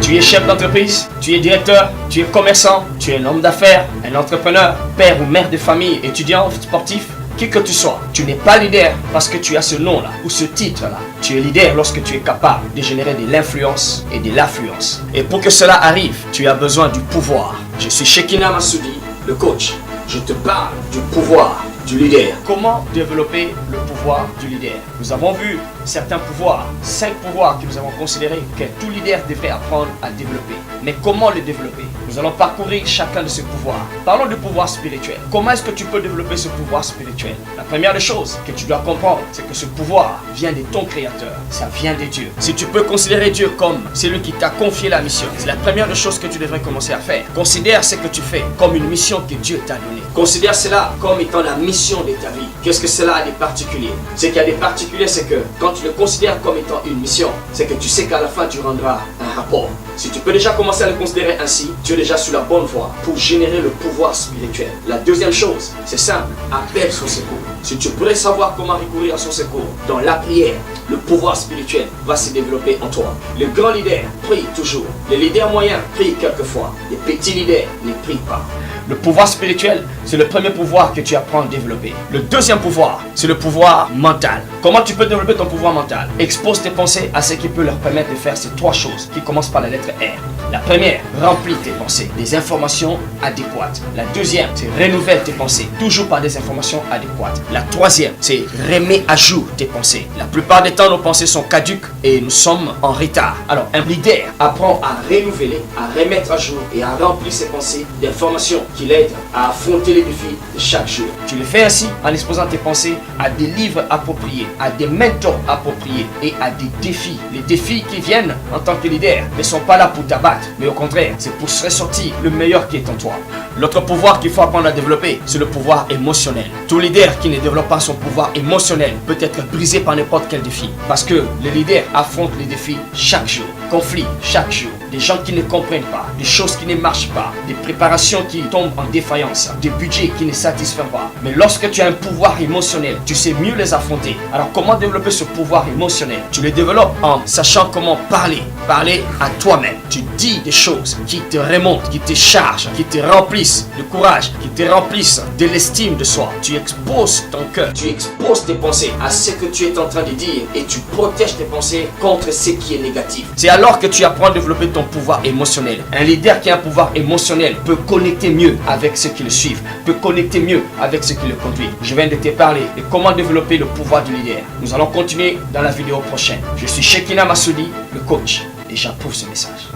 Tu es chef d'entreprise, tu es directeur, tu es commerçant, tu es un homme d'affaires, un entrepreneur, père ou mère de famille, étudiant, sportif, qui que tu sois. Tu n'es pas leader parce que tu as ce nom-là ou ce titre-là. Tu es leader lorsque tu es capable de générer de l'influence et de l'affluence. Et pour que cela arrive, tu as besoin du pouvoir. Je suis Shekinah Massoudi, le coach. Je te parle du pouvoir du leader. Comment développer le pouvoir du leader? Nous avons vu certains pouvoirs, 5 pouvoirs que nous avons considérés que tout leader devrait apprendre à développer. Mais comment le développer? Nous allons parcourir chacun de ces pouvoirs. Parlons du pouvoir spirituel. Comment est-ce que tu peux développer ce pouvoir spirituel? La première des choses que tu dois comprendre, c'est que ce pouvoir vient de ton Créateur. Ça vient de Dieu. Si tu peux considérer Dieu comme celui qui t'a confié la mission, c'est la première des choses que tu devrais commencer à faire. Considère ce que tu fais comme une mission que Dieu t'a donnée. Considère cela comme étant la mission de ta vie. Qu'est-ce que cela a de particulier? Ce qu'il y a de particulier, c'est que quand tu le considères comme étant une mission, c'est que tu sais qu'à la fin tu rendras un rapport. Si tu peux déjà commencer à le considérer ainsi, tu es déjà sur la bonne voie pour générer le pouvoir spirituel. La deuxième chose, c'est simple, appelle son secours. Si tu pourrais savoir comment recourir à son secours, dans la prière, le pouvoir spirituel va se développer en toi. Le grand leader prie toujours. Les leaders moyens prient quelquefois. Les petits leaders ne prient pas. Le pouvoir spirituel, c'est le premier pouvoir que tu apprends à développer. Le deuxième pouvoir, c'est le pouvoir mental. Comment tu peux développer ton pouvoir mental? Expose tes pensées à ce qui peut leur permettre de faire ces 3 choses qui commencent par la lettre R. La première, remplis tes pensées des informations adéquates. La deuxième, c'est renouvelle tes pensées, toujours par des informations adéquates. La troisième, c'est remets à jour tes pensées. La plupart des temps, nos pensées sont caduques et nous sommes en retard. Alors, un leader apprend à renouveler, à remettre à jour et à remplir ses pensées d'informations qui l'aident à affronter les défis de chaque jour. Tu le fais ainsi en exposant tes pensées à des livres appropriés, à des mentors appropriés et à des défis. Les défis qui viennent en tant que leader ne sont pas là pour t'abattre, mais au contraire, c'est pour se ressortir le meilleur qui est en toi. L'autre pouvoir qu'il faut apprendre à développer, c'est le pouvoir émotionnel. Tout leader qui ne développe pas son pouvoir émotionnel peut être brisé par n'importe quel défi. Parce que le leader affronte les défis chaque jour, conflits chaque jour, des gens qui ne comprennent pas, des choses qui ne marchent pas, des préparations qui tombent en défaillance, des budgets qui ne satisfont pas. Mais lorsque tu as un pouvoir émotionnel, tu sais mieux les affronter. Alors comment développer ce pouvoir émotionnel? Tu le développes en sachant comment parler à toi-même. Tu dis des choses qui te remontent, qui te chargent, qui te remplissent de courage, qui te remplissent de l'estime de soi. Tu exposes ton cœur, tu exposes tes pensées à ce que tu es en train de dire et tu protèges tes pensées contre ce qui est négatif. C'est alors que tu apprends à développer ton pouvoir émotionnel. Un leader qui a un pouvoir émotionnel peut connecter mieux avec ceux qui le suivent, peut connecter mieux avec ceux qui le conduisent. Je viens de te parler de comment développer le pouvoir du leader. Nous allons continuer dans la vidéo prochaine. Je suis Shekinah Massoudi, le coach, et j'approuve ce message.